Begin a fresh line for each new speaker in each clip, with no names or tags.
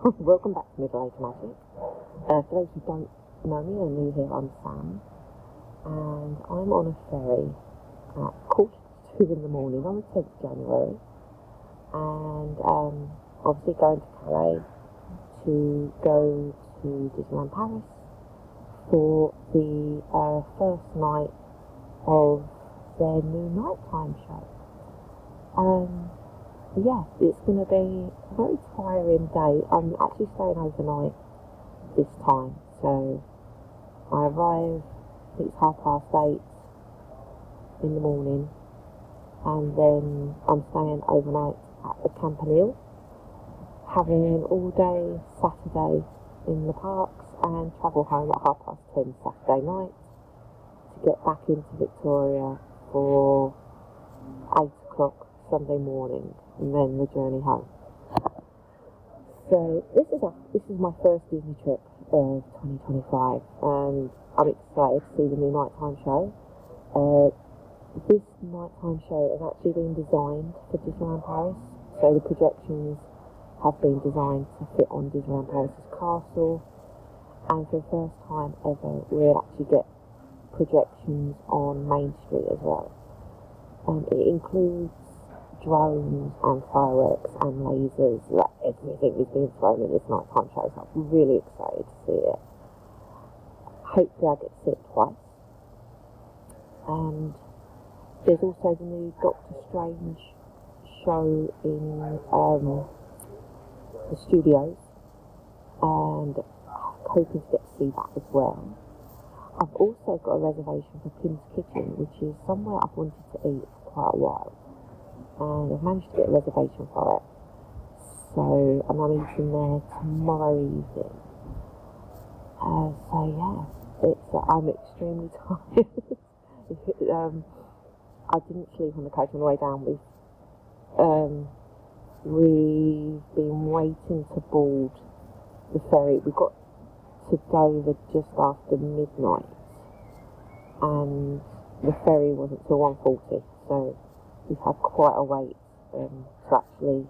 Welcome back to Middle Age Magic. For those who don't know me and are new here, I'm Sam, and I'm on a ferry at 2:45 in the morning on the 10th of January, and obviously going to Calais to go to Disneyland Paris for the first night of their new nighttime show. Yeah, it's going to be a very tiring day. I'm actually staying overnight this time, so I arrive, I think it's 8:30 in the morning, and then I'm staying overnight at the Campanile, having an all-day Saturday in the parks, and travel home at 10:30 Saturday night to get back into Victoria for 8 o'clock Sunday morning, and then the journey home. So this is my first Disney trip of 2025, and I'm excited to see the new nighttime show. This nighttime show has actually been designed for Disneyland Paris, so the projections have been designed to fit on Disneyland Paris's castle, and for the first time ever we'll actually get projections on Main Street as well. It includes drones and fireworks and lasers, like everything is being thrown in this nighttime show, so I'm really excited to see it. Hopefully I get to see it twice. And there's also the new Doctor Strange show in the studios, and I'm hoping to get to see that as well. I've also got a reservation for Pim's Kitchen, which is somewhere I've wanted to eat for quite a while, and I've managed to get a reservation for it. So I'm eating there tomorrow evening. So yeah, I'm extremely tired. I didn't sleep on the coach on the way down. We've been waiting to board the ferry. We got to Dover just after midnight, and the ferry wasn't till 1:40, so we've had quite a wait to actually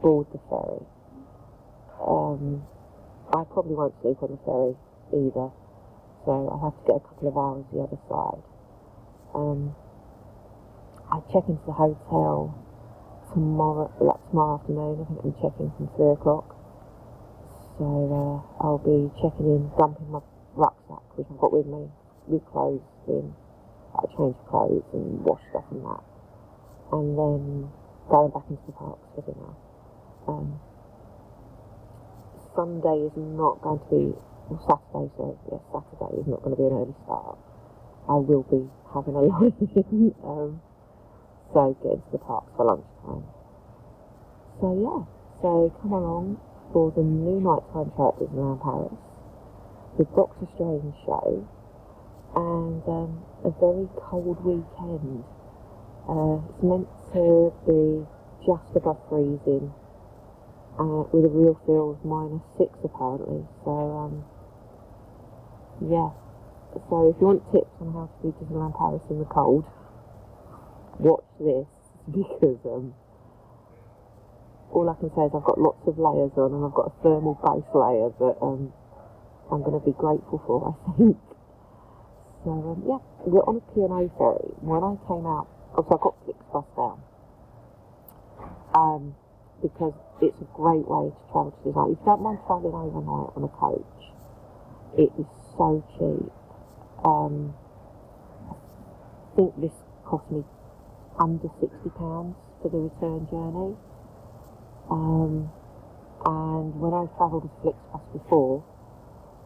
board the ferry. I probably won't sleep on the ferry either, so I'll have to get a couple of hours the other side. I check into the hotel tomorrow afternoon. I think I'm checking from 3 o'clock. So I'll be checking in, dumping my rucksack, which I've got with me, with clothes in, like a change of clothes and wash stuff and that, and then going back into the parks for dinner. Sunday is not going to be, Saturday is not going to be an early start. I will be having a line-in, so get into the parks for lunchtime. So yeah, so come along for the new nighttime show at Disneyland Paris, the Doctor Strange show, and a very cold weekend. It's meant to be just above freezing, with a real feel of -6 apparently. So yeah. So if you want tips on how to do Disneyland Paris in the cold, watch this, because all I can say is I've got lots of layers on, and I've got a thermal base layer that I'm going to be grateful for, I think. So yeah, we're on a P&O ferry. When I came out, also I got Flixbus down, because it's a great way to travel to Disneyland. If you don't mind travelling overnight on a coach, it is so cheap. I think this cost me under £60 for the return journey. And when I've travelled with Flixbus before,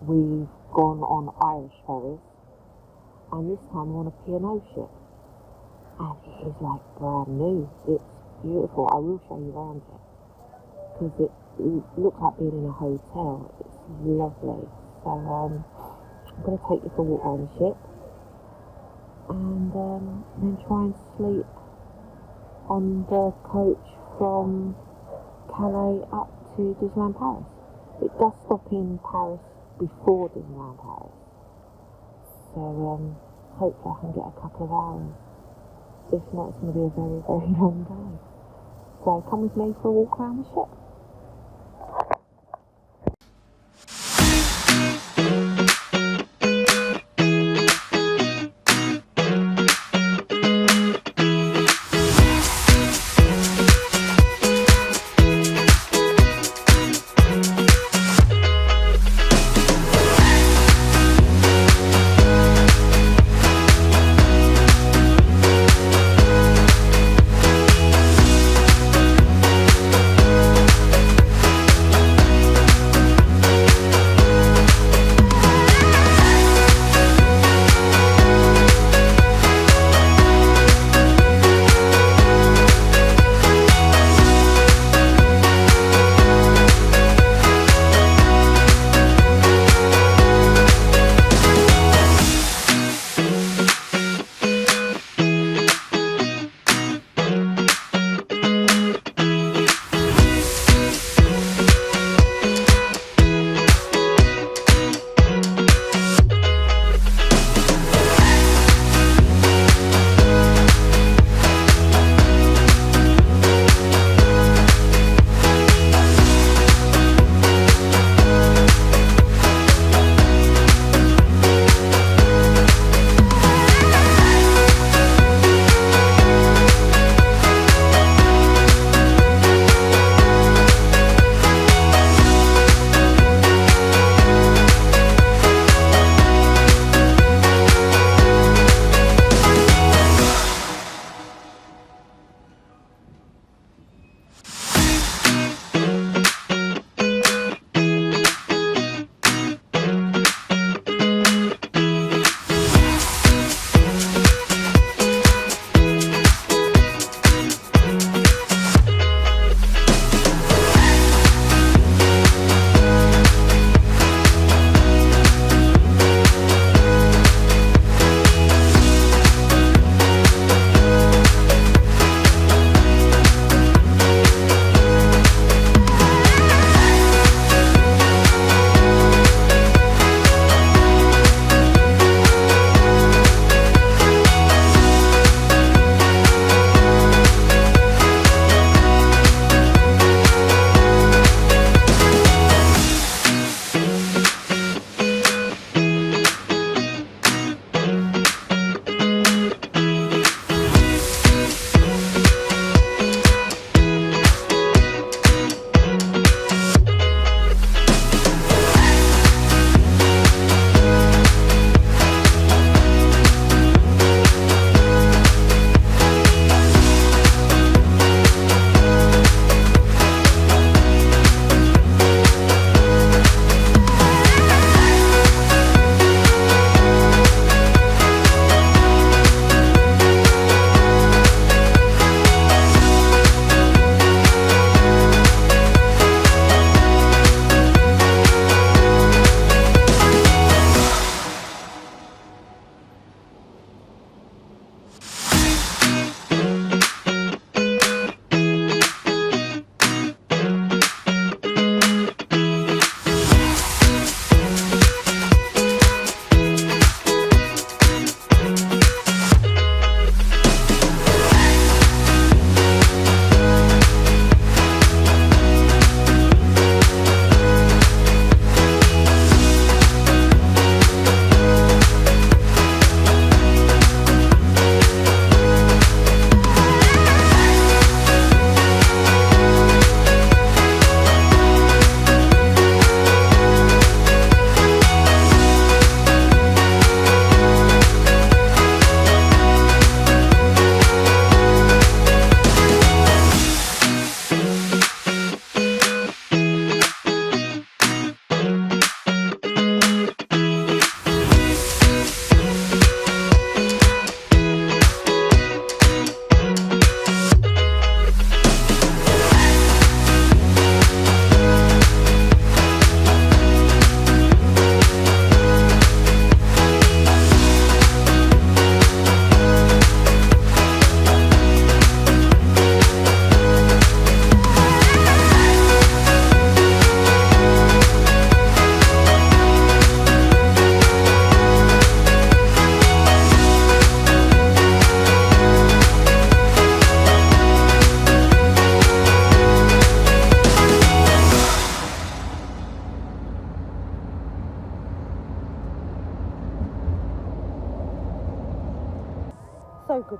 we've gone on Irish ferries, and this time we're on a P&O ship, and it is like brand new. It's beautiful. I will show you around it, because it looks like being in a hotel. It's lovely. So I'm going to take you for a walk around the ship, and then try and sleep on the coach from Calais up to Disneyland Paris. It does stop in Paris before Disneyland Paris, so hopefully I can get a couple of hours. If not, it's going to be a very, very long day. So come with me for a walk around the ship.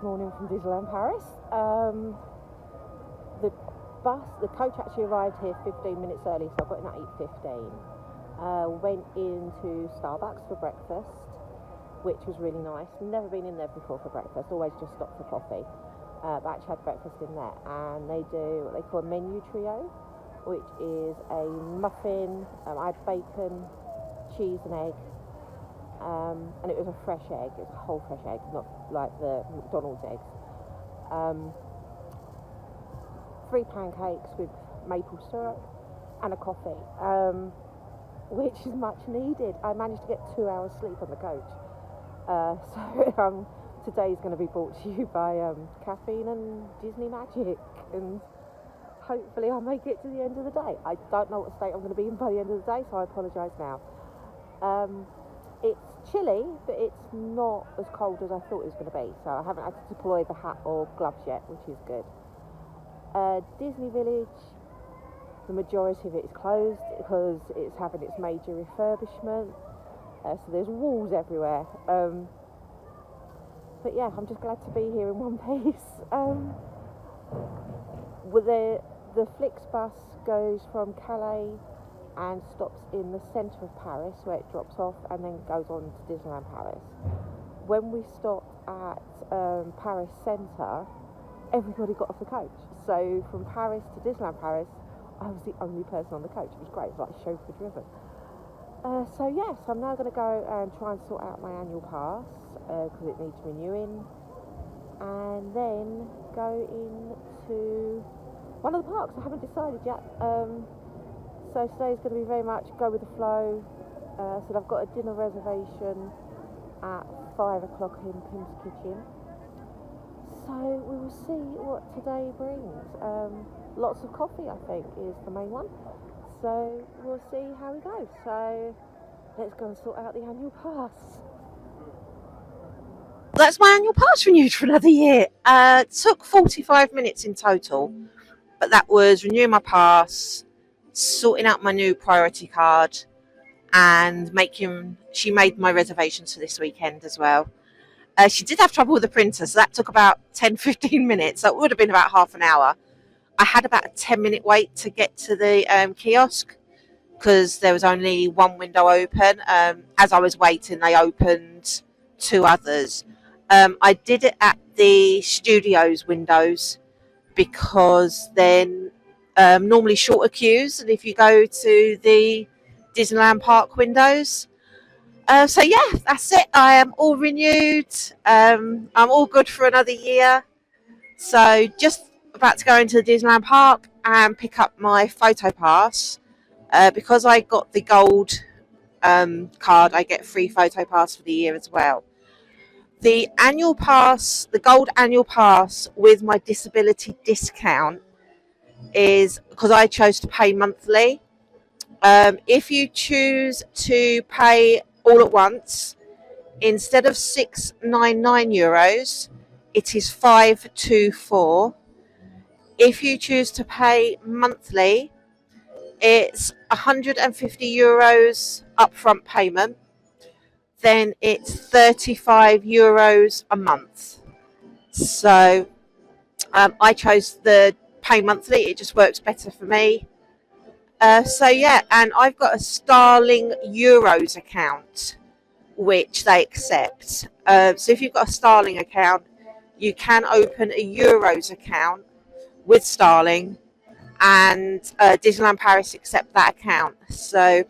morning from Disneyland Paris. The coach actually arrived here 15 minutes early, so I got in at 8:15. Went into Starbucks for breakfast, which was really nice. Never been in there before for breakfast, always just stopped for coffee. But I actually had breakfast in there, and they do what they call a menu trio, which is a muffin. I had bacon, cheese and egg, and it was a fresh egg. It was a whole fresh egg, not like the McDonald's eggs. 3 pancakes with maple syrup and a coffee, which is much needed. I managed to get 2 hours sleep on the coach. So today's going to be brought to you by caffeine and Disney magic, and hopefully I'll make it to the end of the day. I don't know what state I'm going to be in by the end of the day, so I apologise now. It's chilly, but it's not as cold as I thought it was going to be, so I haven't had to deploy the hat or gloves yet, which is good. Disney Village, the majority of it is closed because it's having its major refurbishment, so there's walls everywhere. But yeah, I'm just glad to be here in one piece. The Flix bus goes from Calais and stops in the centre of Paris, where it drops off and then goes on to Disneyland Paris. When we stopped at Paris Centre, everybody got off the coach. So from Paris to Disneyland Paris, I was the only person on the coach. It was great. It was like chauffeur driven. So yes, I'm now going to go and try and sort out my annual pass because it needs renewing, and then go into one of the parks. I haven't decided yet. So today's going to be very much go with the flow. So I've got a dinner reservation at 5 o'clock in Pim's Kitchen. So we will see what today brings. Lots of coffee, I think, is the main one. So we'll see how we go. So let's go and sort out the annual pass.
That's my annual pass renewed for another year. Took 45 minutes in total, but that was renewing my pass, sorting out my new priority card, and she made my reservations for this weekend as well. She did have trouble with the printer, so that took about 10-15 minutes. So it would have been about half an hour. I had about a 10-minute wait to get to the kiosk because there was only one window open. As I was waiting, they opened 2 others. I did it at the studios windows because then normally shorter queues, and if you go to the Disneyland Park windows. So yeah, that's it. I am all renewed. I'm all good for another year. So just about to go into the Disneyland Park and pick up my photo pass. Because I got the gold card, I get free photo pass for the year as well. The annual pass, the gold annual pass with my disability discount is because I chose to pay monthly. If you choose to pay all at once, instead of €699, it is €524. If you choose to pay monthly, it's €150 upfront payment. Then it's €35 a month. So I chose the pay monthly. It just works better for me. So yeah, and I've got a Starling Euros account, which they accept. So if you've got a Starling account, you can open a Euros account with Starling, and Disneyland Paris accept that account. So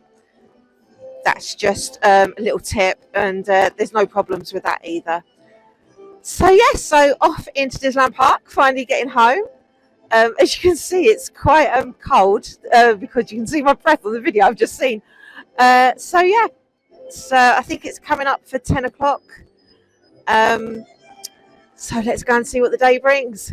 that's just a little tip, and there's no problems with that either. So yes, so off into Disneyland Park, finally getting home. As you can see, it's quite cold because you can see my breath on the video I've just seen. So yeah, so I think it's coming up for 10 o'clock. So let's go and see what the day brings.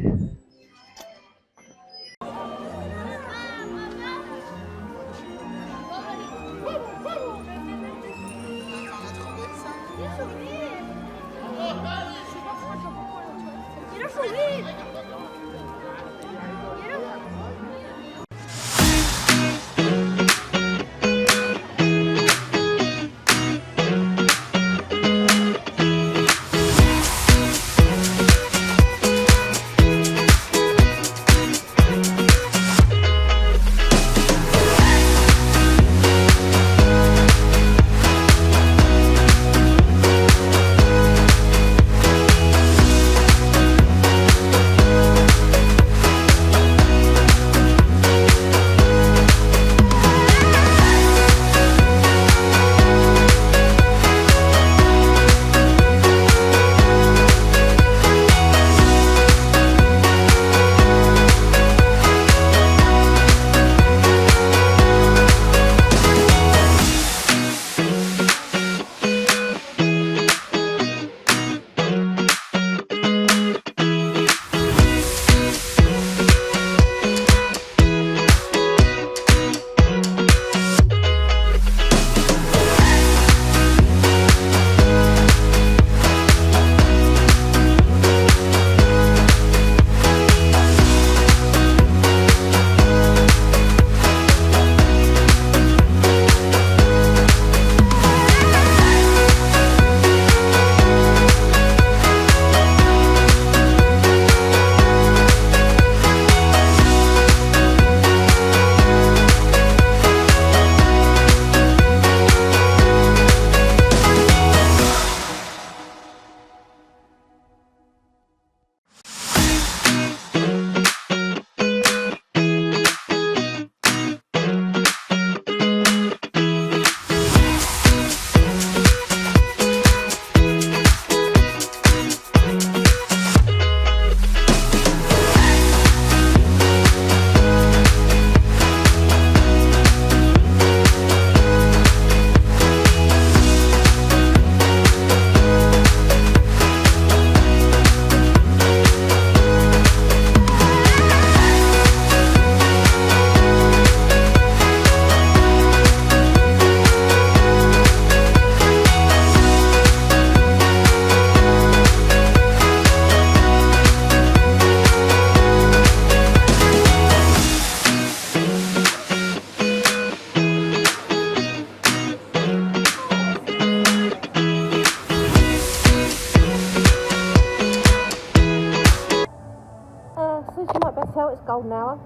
so as you might best tell, it's golden hour.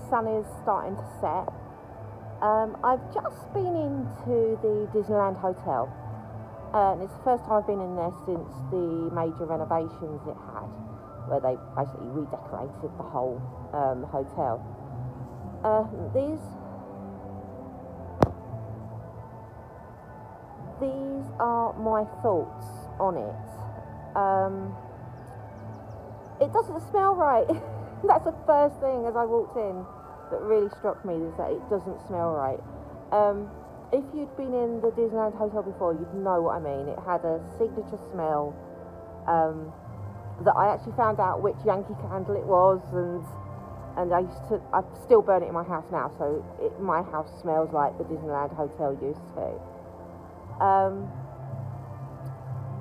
Sun is starting to set. I've just been into the Disneyland Hotel, and it's the first time I've been in there since the major renovations it had, where they basically redecorated the whole hotel. These are my thoughts on it. It doesn't smell right. That's the first thing as I walked in that really struck me, is that it doesn't smell right. If you'd been in the Disneyland Hotel before, you'd know what I mean. It had a signature smell that I actually found out which Yankee Candle it was, and I still burn it in my house now, so my house smells like the Disneyland Hotel used to.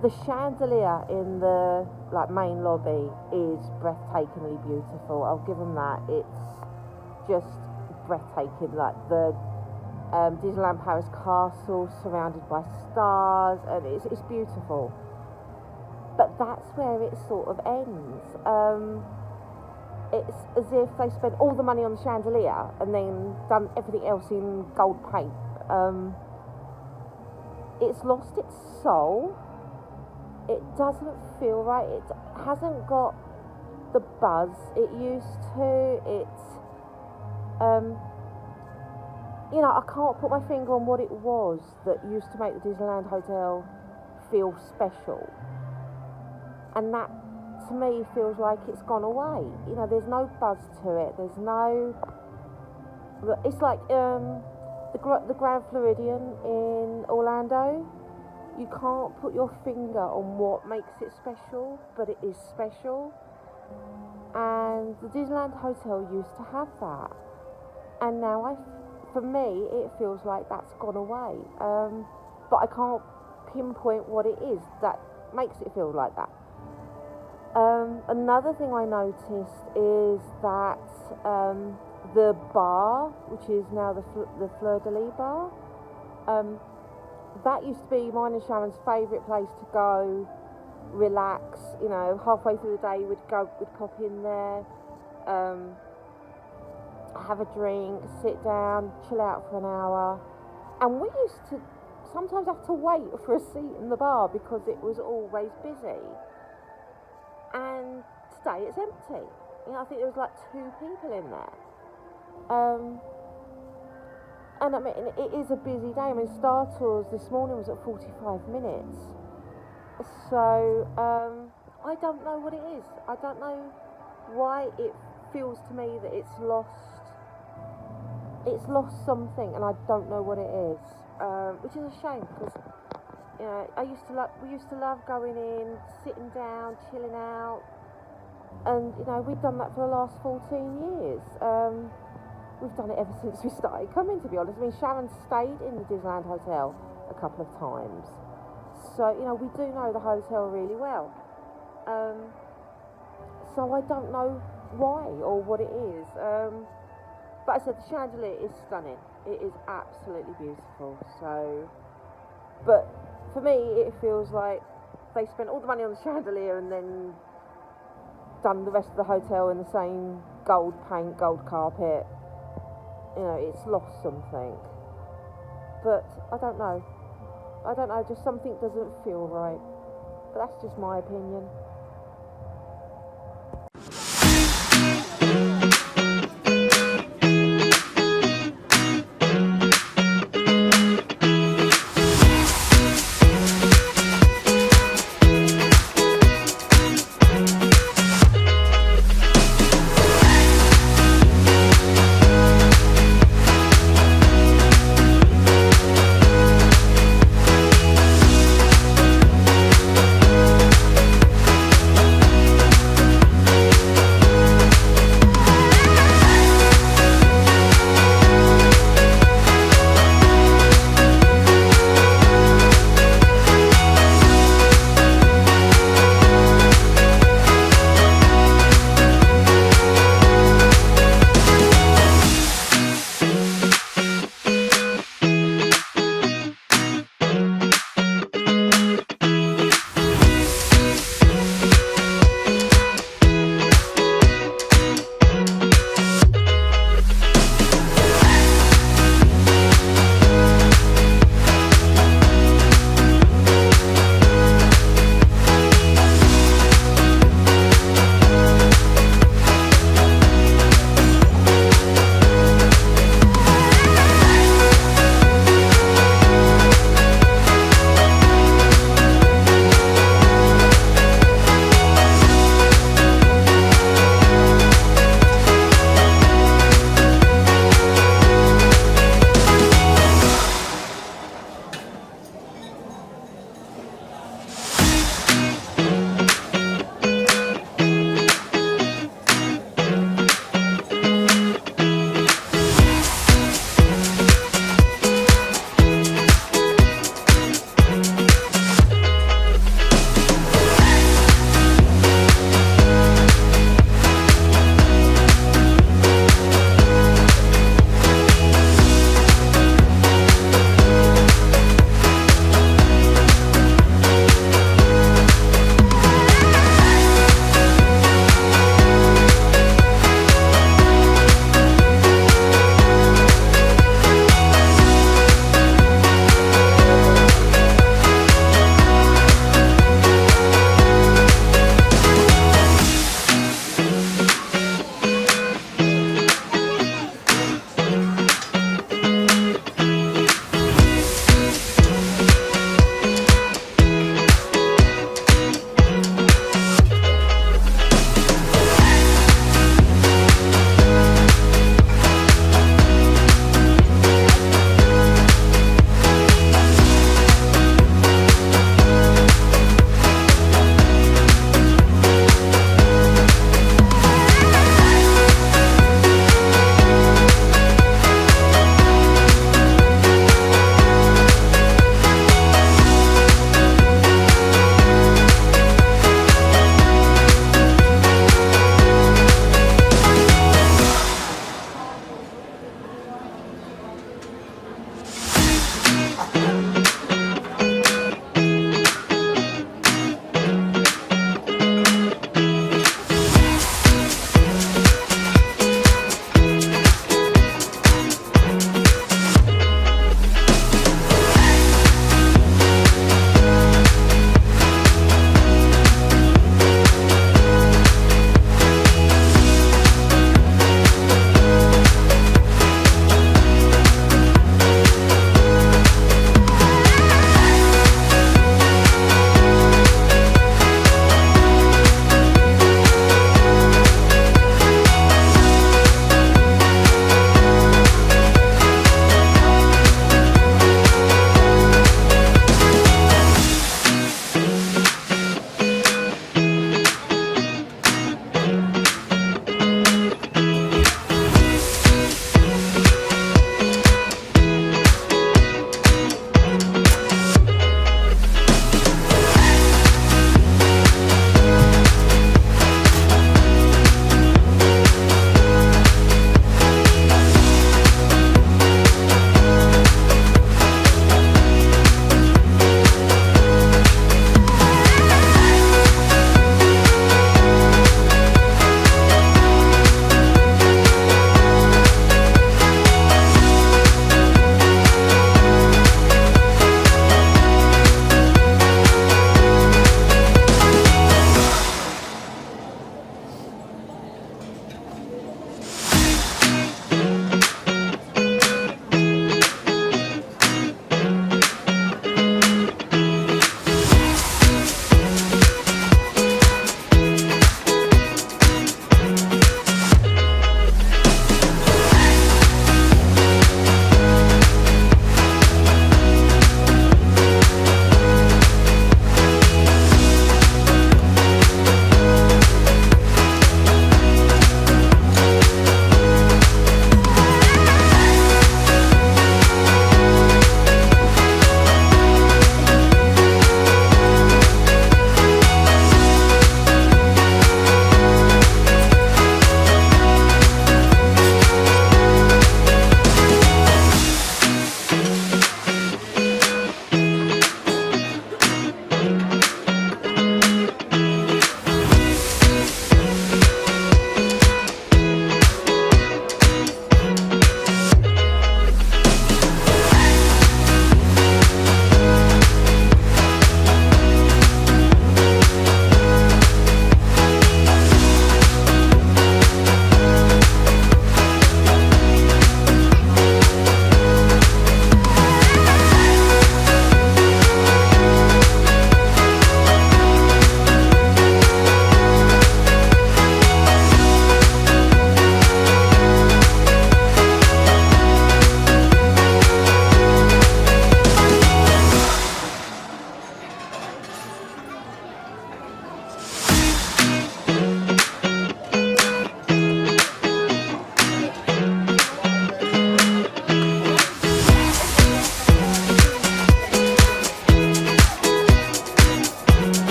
The chandelier in the main lobby is breathtakingly beautiful. I'll give them that. It's just breathtaking. Like the Disneyland Paris castle surrounded by stars, and it's beautiful. But that's where it sort of ends. It's as if they spent all the money on the chandelier and then done everything else in gold paint. It's lost its soul. It doesn't feel right. It hasn't got the buzz it used to. It's, I can't put my finger on what it was that used to make the Disneyland Hotel feel special. And that, to me, feels like it's gone away. There's no buzz to it. There's no... It's like the Grand Floridian in Orlando. You can't put your finger on what makes it special, but it is special. And the Disneyland Hotel used to have that. And now, for me, it feels like that's gone away. But I can't pinpoint what it is that makes it feel like that. Another thing I noticed is that the bar, which is now the Fleur de Lis bar, that used to be mine and Sharon's favourite place to go, relax. Halfway through the day we'd pop in there, have a drink, sit down, chill out for an hour. And we used to sometimes have to wait for a seat in the bar because it was always busy. And today it's empty. I think there was 2 people in there. And I mean, it is a busy day. I mean, Star Tours this morning was at 45 minutes. So, I don't know what it is. I don't know why it feels to me that it's lost something, and I don't know what it is. Which is a shame, because, we used to love going in, sitting down, chilling out. And, we've done that for the last 14 years. We've done it ever since we started coming, to be honest. I mean, Sharon stayed in the Disneyland Hotel a couple of times. So, we do know the hotel really well. So I don't know why or what it is. But I said the chandelier is stunning. It is absolutely beautiful. So, but for me, it feels like they spent all the money on the chandelier and then done the rest of the hotel in the same gold paint, gold carpet. It's lost something. But I don't know, just something doesn't feel right. But that's just my opinion.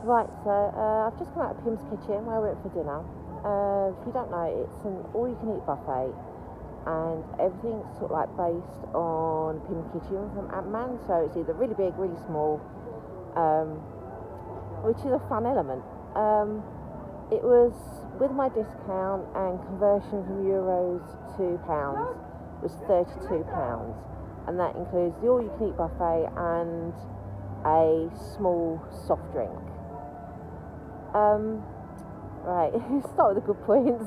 Right, so I've just come out of Pim's Kitchen where we went for dinner. If you don't know, it's an all-you-can-eat buffet, and everything's sort of like based on Pim's Kitchen from Ant-Man, so it's either really big, really small, which is a fun element. It was with my discount and conversion from euros to pounds was £32, and that includes the all-you-can-eat buffet and a small soft drink. Right, start with the good points.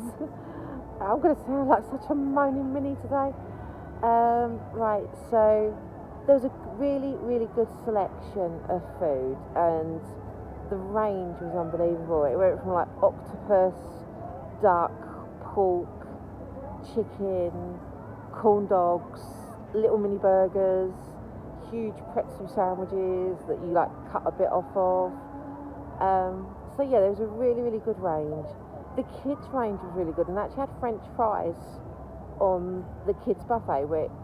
I'm going to sound like such a moaning Minnie today. Right, so there was a really, really good selection of food, and the range was unbelievable. It went from like octopus, duck, pork, chicken, corn dogs, little mini burgers, huge pretzel sandwiches that you like cut a bit off of. So yeah, there was a really, really good range. The kids range was really good, and actually had French fries on the kids buffet, which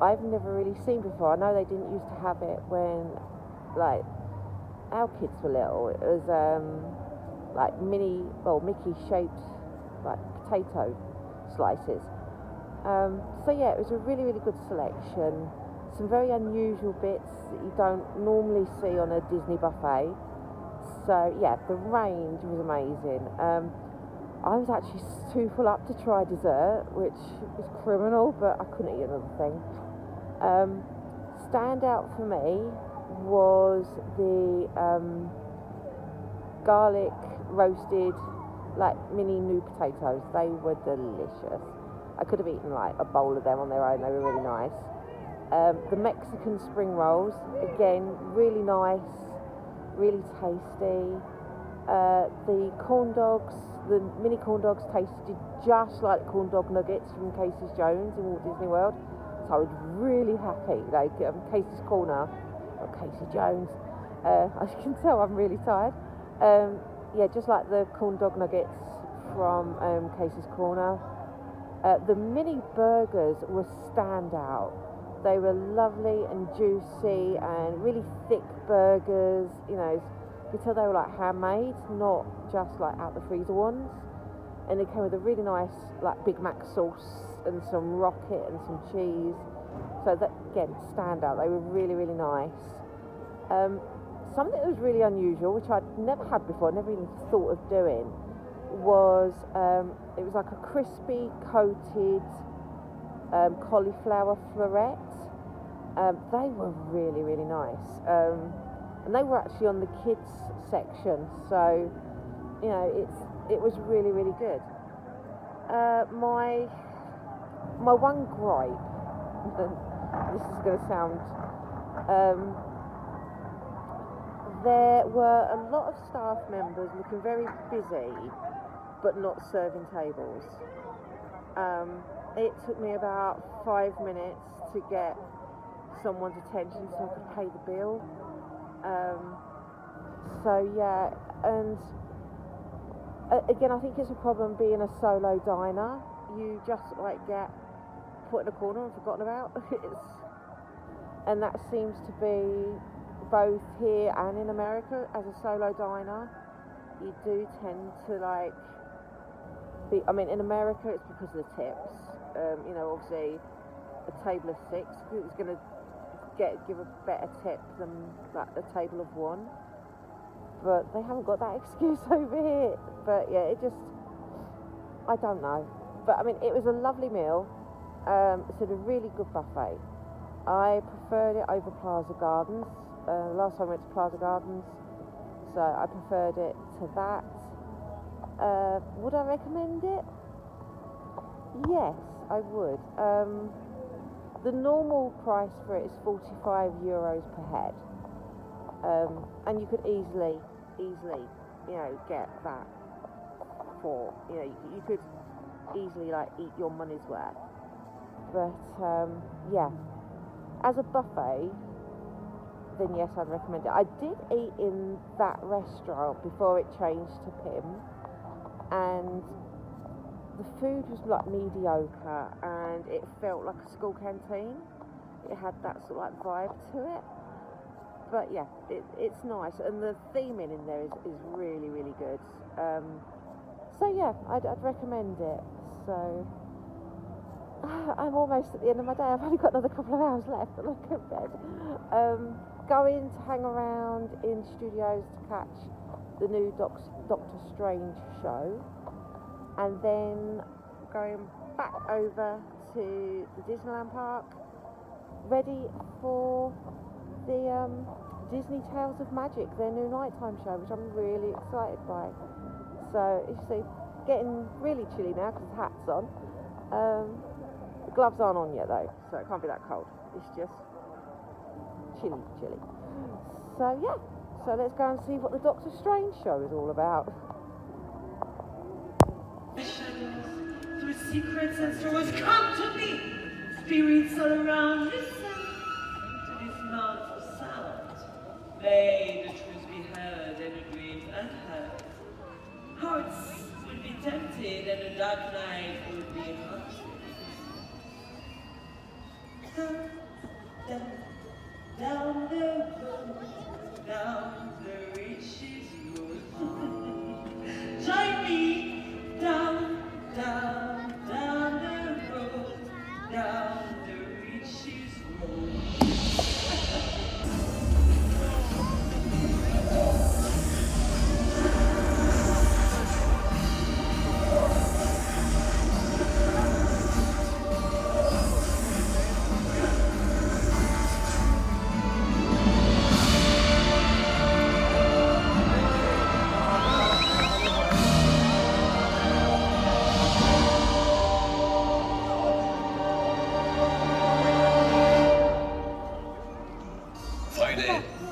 I've never really seen before. I know they didn't used to have it when like our kids were little. It was like Mickey shaped like potato slices. So yeah, it was a really, really good selection. Some very unusual bits that you don't normally see on a Disney buffet. So yeah, the range was amazing. I was actually too full up to try dessert, which is criminal, but I couldn't eat another thing. Standout for me was the garlic roasted like mini new potatoes. They were delicious. I could have eaten like a bowl of them on their own. They were really nice. The Mexican spring rolls, again, really nice, really tasty. The corn dogs, the mini corn dogs tasted just like the corn dog nuggets from Casey's Jones in Walt Disney World. So I was really happy. Like Casey's Corner, or Casey Jones. As you can tell, I'm really tired. Yeah, just like the corn dog nuggets from Casey's Corner. The mini burgers were standout. They were lovely and juicy and really thick burgers. You know, you could tell they were like handmade, not just like out the freezer ones. And they came with a really nice like Big Mac sauce and some rocket and some cheese. So that, again, standout. They were really, really nice. Something that was really unusual, which I'd never had before, never even thought of doing, was it was like a crispy coated cauliflower florette. They were really, really nice, and they were actually on the kids section, so you know it was really, really good. My one gripe, this is going to sound, there were a lot of staff members looking very busy but not serving tables. It took me about 5 minutes to get someone's attention so I could pay the bill. So yeah, and again, I think it's a problem being a solo diner. You just like get put in a corner and forgotten about. And that seems to be both here and in America. As a solo diner, you do tend to like be, I mean, in America it's because of the tips. You know, obviously a table of 6 is going to give a better tip than like a table of 1, but they haven't got that excuse over here. But yeah, it just, I don't know, but I mean, it was a lovely meal. It's a really good buffet. I preferred it over Plaza Gardens. Last time I went to Plaza Gardens, so I preferred it to that. Would I recommend it? Yes, I would. The normal price for it is €45 per head, and you could easily, you know, get that for, you know, you could easily like eat your money's worth. But yeah, as a buffet, then yes, I'd recommend it. I did eat in that restaurant before it changed to Pim, and the food was like mediocre, and it felt like a school canteen. It had that sort of like vibe to it. but yeah, it's nice, and the theming in there is really, really good. So yeah, I'd recommend it. So I'm almost at the end of my day. I've only got another couple of hours left and I go to bed. Going to hang around in studios to catch the new Doctor Strange show, and then going back over to the Disneyland park, ready for the Disney Tales of Magic, their new nighttime show, which I'm really excited by. So you see, getting really chilly now because the hat's on. The gloves aren't on yet though, so it can't be that cold. It's just chilly. So yeah, so let's go and see what the Doctor Strange show is all about.
Through secrets and stories, come to me. Spirits all around, listen to this mouth for sound. May the truth be heard and the dreams unheard. Hearts will be tempted and the dark night will be haunted. Down the road, down the riches road. Join me down the road, down the riches road.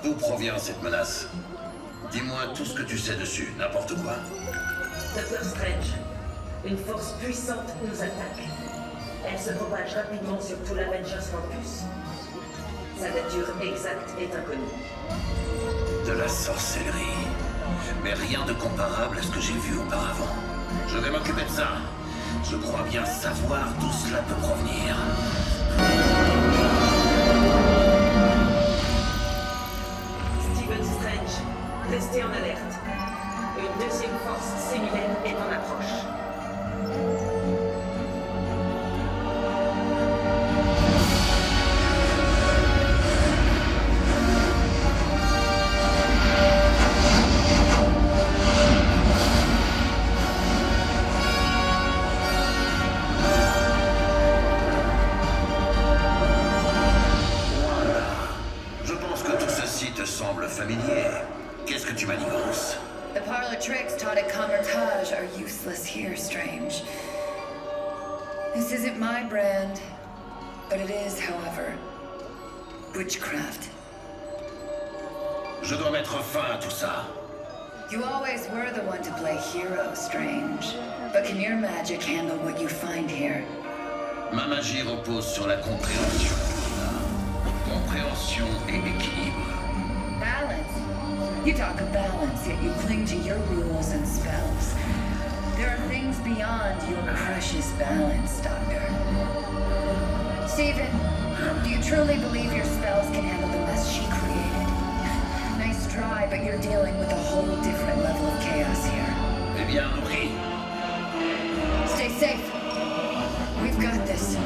D'où provient cette menace? Dis-moi tout ce que tu sais dessus, n'importe quoi.
Docteur Strange, une force puissante nous attaque. Elle se propage rapidement sur tout l'Avengers Campus. Sa nature exacte est inconnue.
De la sorcellerie. Mais rien de comparable à ce que j'ai vu auparavant. Je vais m'occuper de ça. Je crois bien savoir d'où cela peut provenir.
Restez en alerte. Une deuxième force similaire est en approche.
Voilà. Je pense que tout ceci te semble familier. Qu'est-ce que tu manigances?
The parlor tricks taught at Campanile are useless here, Strange. This isn't my brand, but it is, however, witchcraft.
Je dois mettre fin à tout ça.
You always were the one to play hero, Strange. But can your magic handle what you find here?
Ma magie repose sur la compréhension. Compréhension et équilibre.
Balance. You talk of balance, yet you cling to your rules and spells. There are things beyond your precious balance, Doctor. Stephen, do you truly believe your spells can handle the mess she created? Nice try, but you're dealing with a whole different level of chaos here.
Eh bien, nourri.
Stay safe. We've got this.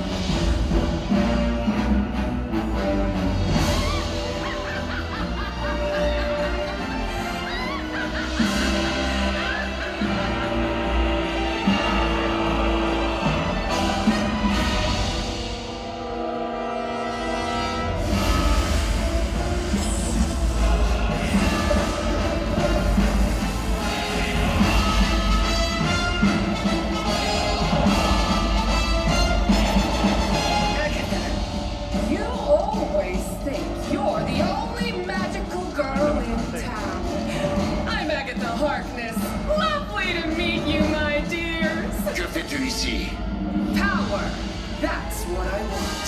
Power! That's what I want.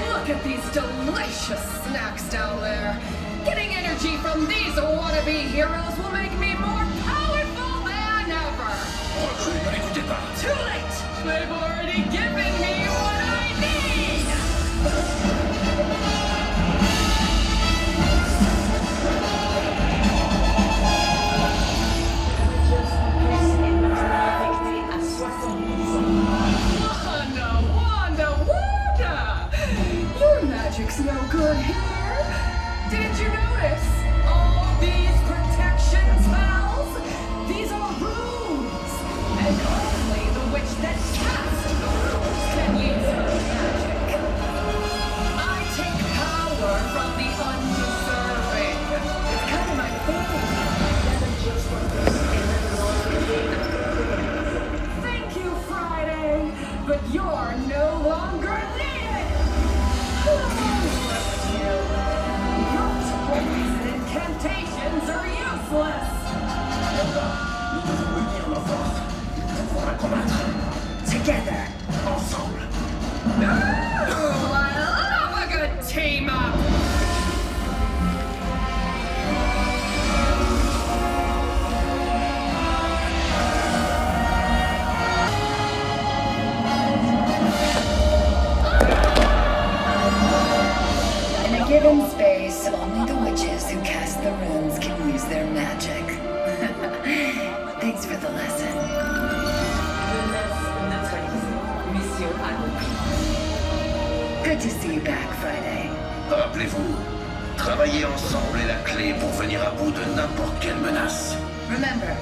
Look at these delicious snacks down there. Getting energy from these wannabe heroes will make me more powerful than ever.
Recrue, ne l'écoutez pas.
Too late! They've already given me what I need!
useless.
Nous devons unir nos forces pour la combattre.
Together.
Ensemble.
Ooh, I love a good team up.
In a given space, only the witches who cast the runes can use their magic. Thanks for the lesson.
Menace neutralisée. Mission accomplie.
Good to see you back, Friday.
Rappelez-vous, travailler ensemble est la clé pour venir à bout de n'importe quelle menace.
Remember,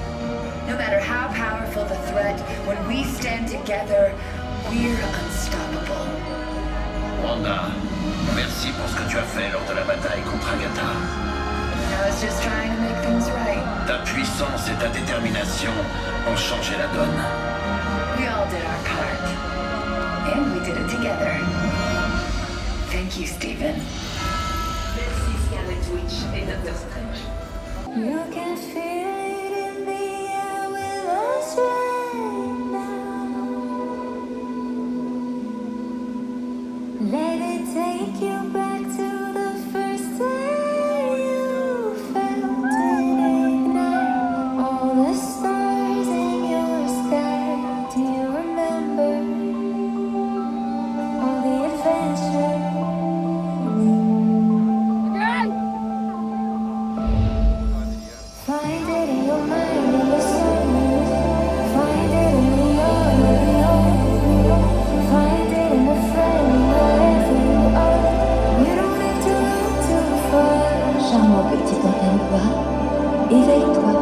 no matter how powerful the threat, when we stand together, we're unstoppable.
Wanda, merci pour ce que tu as fait lors de la bataille contre Agatha.
I was just trying to make things right.
Ta puissance et ta détermination ont changé la donne.
We all did our part. And we did it together. Thank you, Stephen.
Merci Scarlet Witch et Dr. Strange.
You can feel it in the air with us right now. Let it take you back to the first day you felt it ignite. All the stars in your sky. Do you remember all the adventure? Find it in your mind, in your soul. Find it in the unknown. Find it in the friend, wherever you are. You don't have to look too far. Charmant petit Campanile, éveille-toi.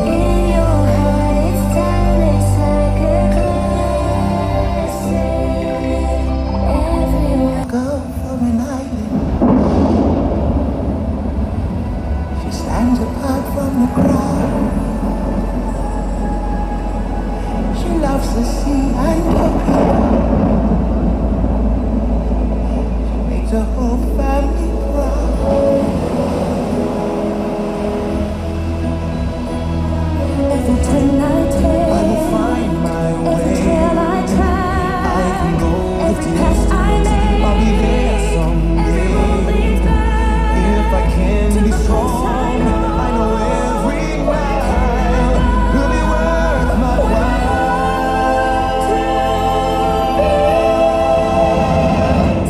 In your heart, it's timeless like a classic. Everyone
Go from an island. She stands apart from the crowd. She loves the sea and the people. She makes her whole family proud.
every turn I take,
I will find my
every
way.
trail I
I
track,
can go the
every path I make,
I'll be there
every road
someday.
leads back.
If I can be strong, I know every mile will be worth my while.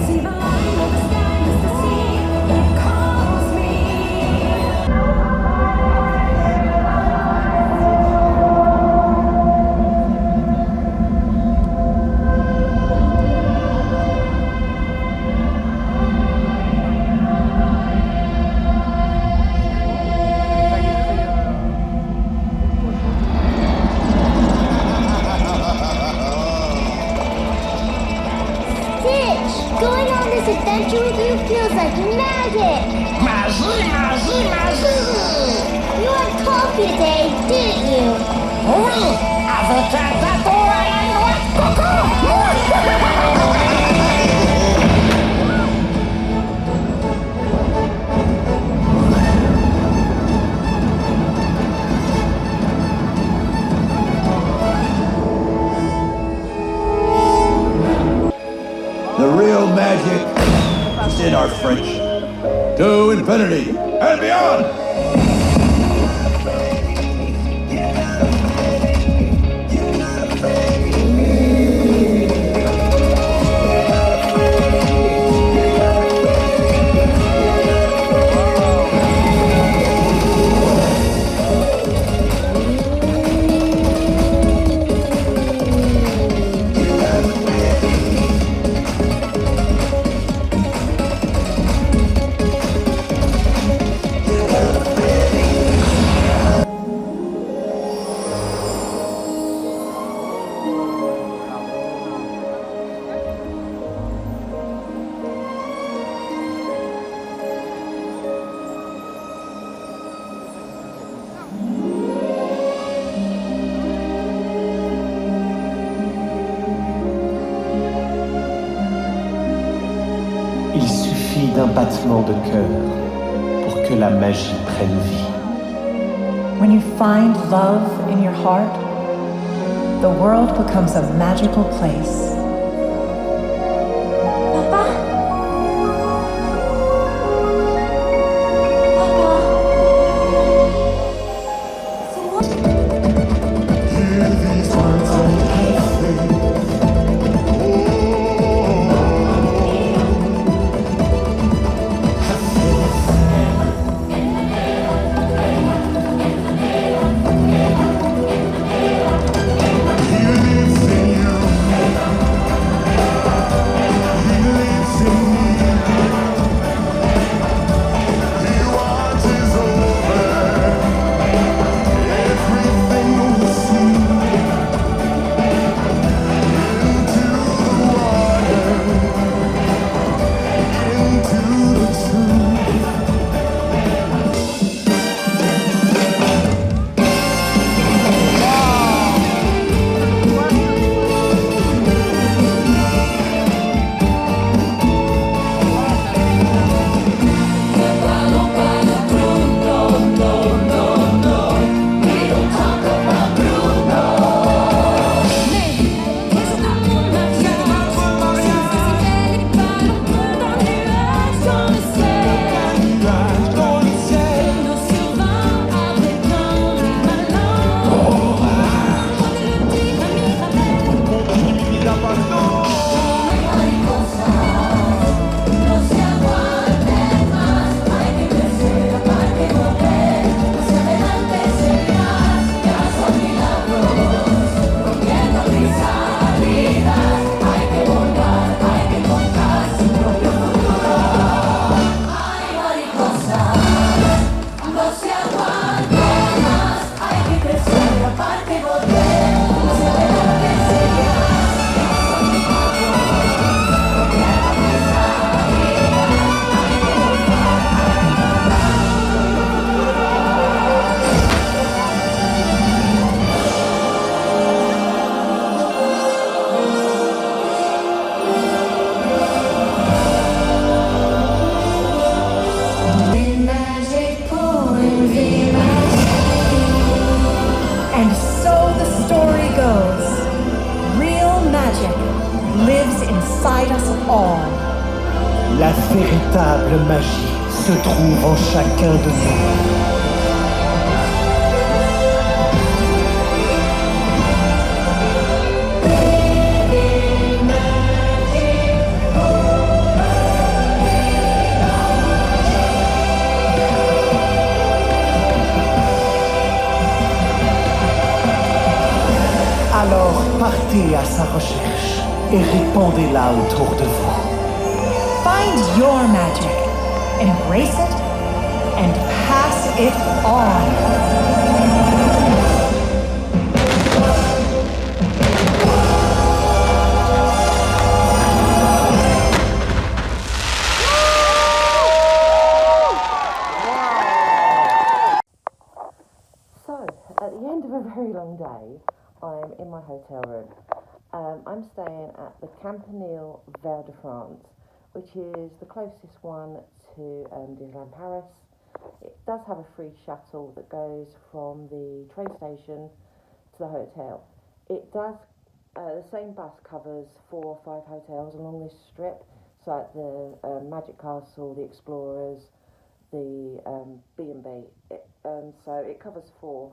See the line of the sky is the sea, it calls me. Stitch, going on this adventure with you feels like magic.
Magie, magie, magie!
You had coffee today, didn't you?
Oui, avec un gâteau à la noix de coco! The real magic is in our friendship. To infinity and beyond! battement de cœur pour que la magie prenne vie.
When you find love in your heart, the world becomes a magical place. And so the story goes. Real magic lives inside us all.
La véritable magie se trouve en chacun de nous. Alors partez à sa recherche et répandez-la autour de vous.
Find your magic, embrace it, and pass it on.
So, at the end of a very long day, I'm in my hotel room. I'm staying at the Campanile Val de France, which is the closest one to Disneyland Paris. It does have a free shuttle that goes from the train station to the hotel. It does, the same bus covers 4 or 5 hotels along this strip, so like the Magic Castle, the Explorers, the B&B. So it covers 4.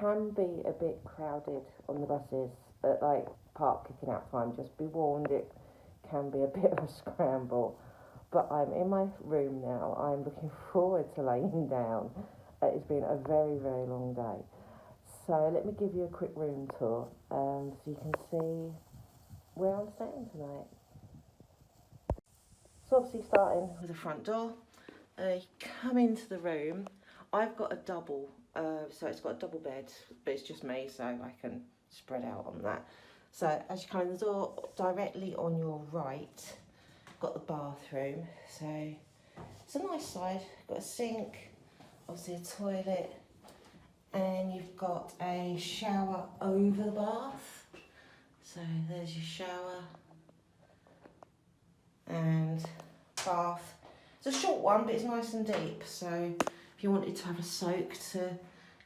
Can be a bit crowded on the buses at like park kicking out time. Just be warned, it can be a bit of a scramble. But I'm in my room now. I'm looking forward to laying down. It's been a very, very long day. So let me give you a quick room tour so you can see where I'm staying tonight. So obviously starting with the front door, you come into the room. I've got a double, so it's got a double bed, but it's just me, so I can spread out on that. So as you come in the door, directly on your right, got the bathroom. So it's a nice side, got a sink, obviously a toilet, and you've got a shower over the bath. So there's your shower and bath.
It's a short one, but it's nice and deep. So if you wanted to have a soak to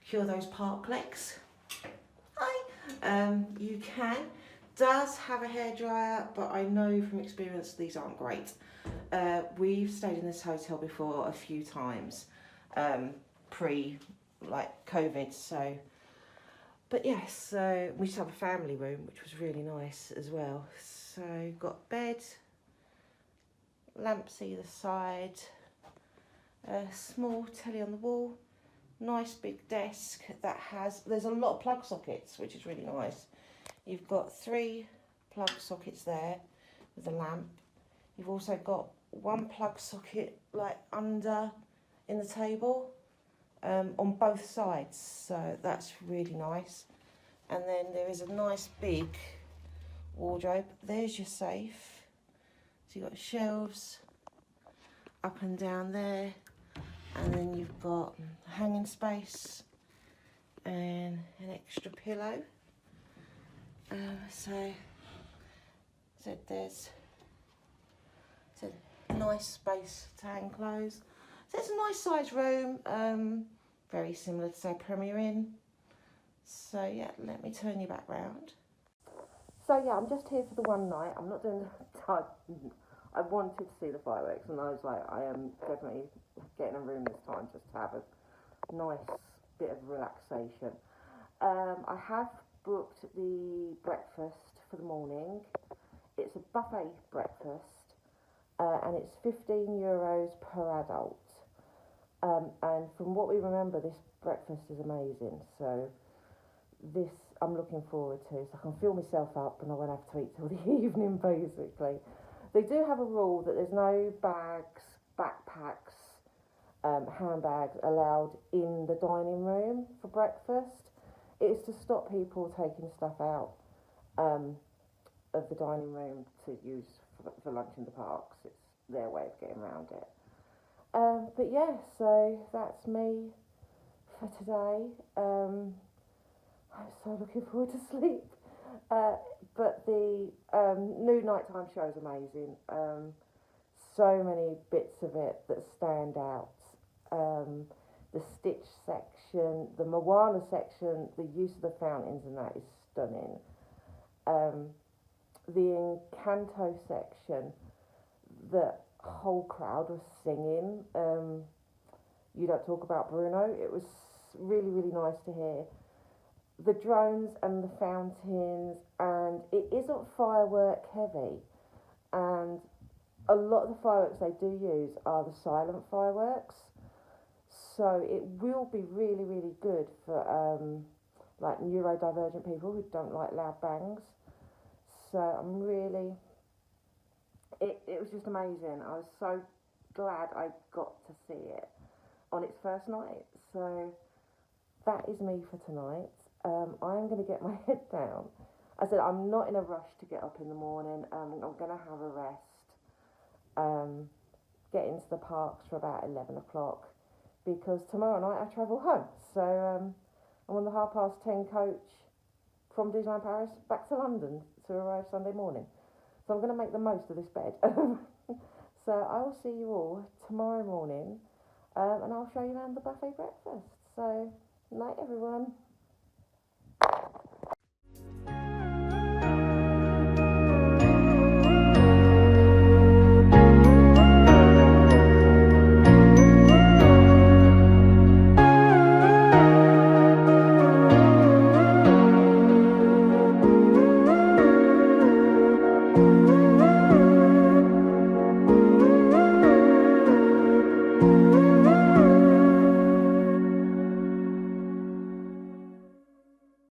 cure those park legs, you can. Does have a hairdryer, but I know from experience these aren't great. We've stayed in this hotel before a few times, pre COVID. So, but yes, so we used to have a family room, which was really nice as well. So got bed, lamps either side, a small telly on the wall, nice big desk that there's a lot of plug sockets, which is really nice. You've got 3 plug sockets there with a lamp. You've also got 1 plug socket like under in the table on both sides, so that's really nice. And then there is a nice big wardrobe. There's your safe. So you've got shelves up and down there, and then you've got hanging space and an extra pillow. So there's a nice space to hang clothes. So it's a nice size room, very similar to say Premier Inn. So yeah, let me turn you back round. So yeah, I'm just here for the one night. I'm not doing the time. I wanted to see the fireworks, and I was like, I am definitely getting a room this time just to have a nice bit of relaxation. I have booked the breakfast for the morning. It's a buffet breakfast, and it's €15 per adult. And from what we remember, this breakfast is amazing. So this I'm looking forward to. So I can fill myself up, and I won't have to eat till the evening, basically. They do have a rule that there's no bags, backpacks, handbags allowed in the dining room for breakfast. It's to stop people taking stuff out of the dining room to use for lunch in the parks. It's their way of getting around it. But yeah, so that's me for today. I'm so looking forward to sleep. But the new nighttime show is amazing. So many bits of it that stand out. The Stitch section, the Moana section, the use of the fountains and that is stunning. The Encanto section, the whole crowd was singing. You Don't Talk About Bruno. It was really, really nice to hear. The drones and the fountains, and it isn't firework heavy. And a lot of the fireworks they do use are the silent fireworks. So it will be really, really good for like neurodivergent people who don't like loud bangs. So I'm really, it was just amazing. I was so glad I got to see it on its first night. So that is me for tonight. I'm going to get my head down. I said I'm not in a rush to get up in the morning. I'm going to have a rest. Get into the parks for about 11 o'clock. Because tomorrow night I travel home. So I'm on the 10:30 coach from Disneyland Paris back to London to arrive Sunday morning. So I'm going to make the most of this bed. So I will see you all tomorrow morning, and I'll show you around the buffet breakfast. So night everyone.